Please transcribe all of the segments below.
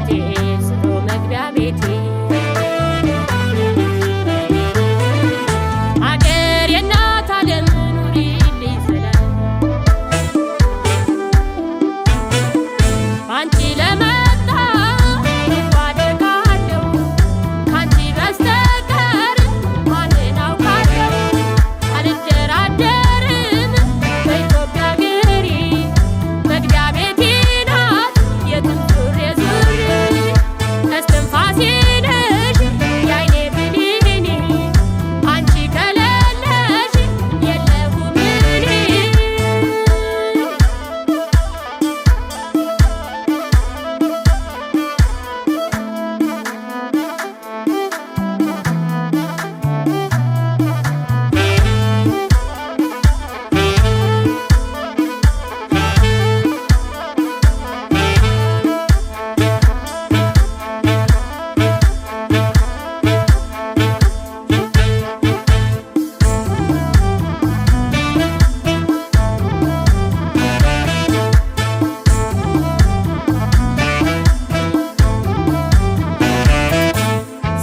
ቤቴ ስሮ መግቢያ ቤቴ አገር የእናት ዓለም ኑሪልኝ ሰላም አንቺ ለመጣ ባደጋለው ካንቺ በስተቀር ማንን አውቃለሁ አልደራደርም በኢትዮጵያ አገሬ መግቢያ ቤቴ ናት የትም ዙሬ ዙሬ እስትንፋሴ ነሽ የዓይኔ ብሌኔ አንቺ ከሌለሽ የለሁም እኔ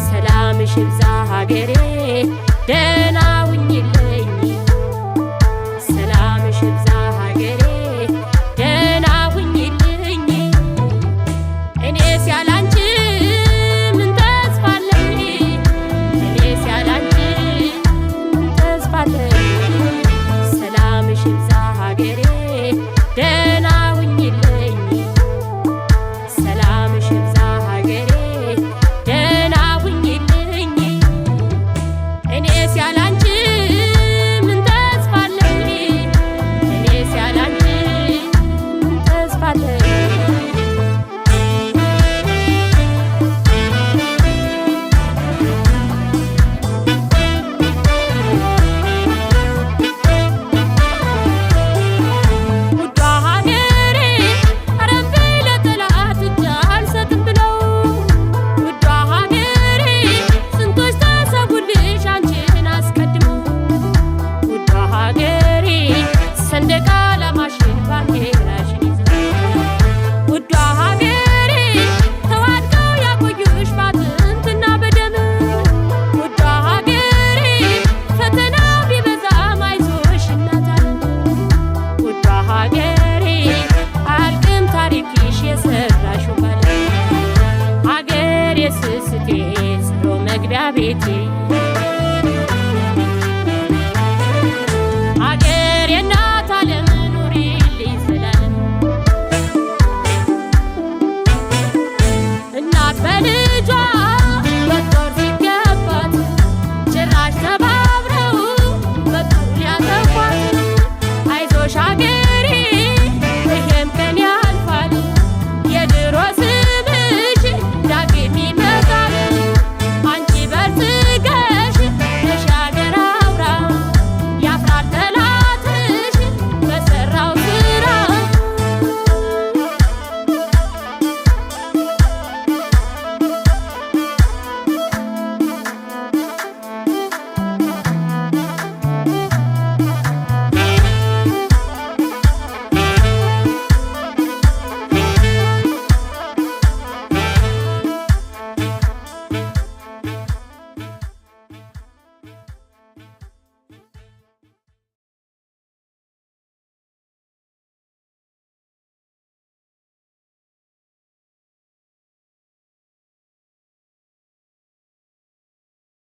ሰላምሽ ይብዛ ሀገሬ ደህና ሁኚልኝ ሰላምሽ ይብዛ ሀገሬ ደህና ሁኚልኝ እኔስ ያላንቺ ምን ተስፋ አለኝ እኔስ ያላንቺ ምን ተስፋ አለኝ ሰላምሽ ይብዛ ሀገሬ ደህና ሁኚልኝ ሰላምሽ ይብዛ ሀገሬ ደህና ሁኚልኝ እኔስ ያላንቺ ምን ተስፋ አለኝ እኔስ ያላንቺ ምን ተስፋ አለኝ ውዷ ሀገሬ ኧረ እምቢ ለጠላት እጅ አልሰጥም ብለው ውዷ ሀገሬ ስንቶች ተሰዉልሽ አንቺን አስቀድመው ውዷ ሀገሬ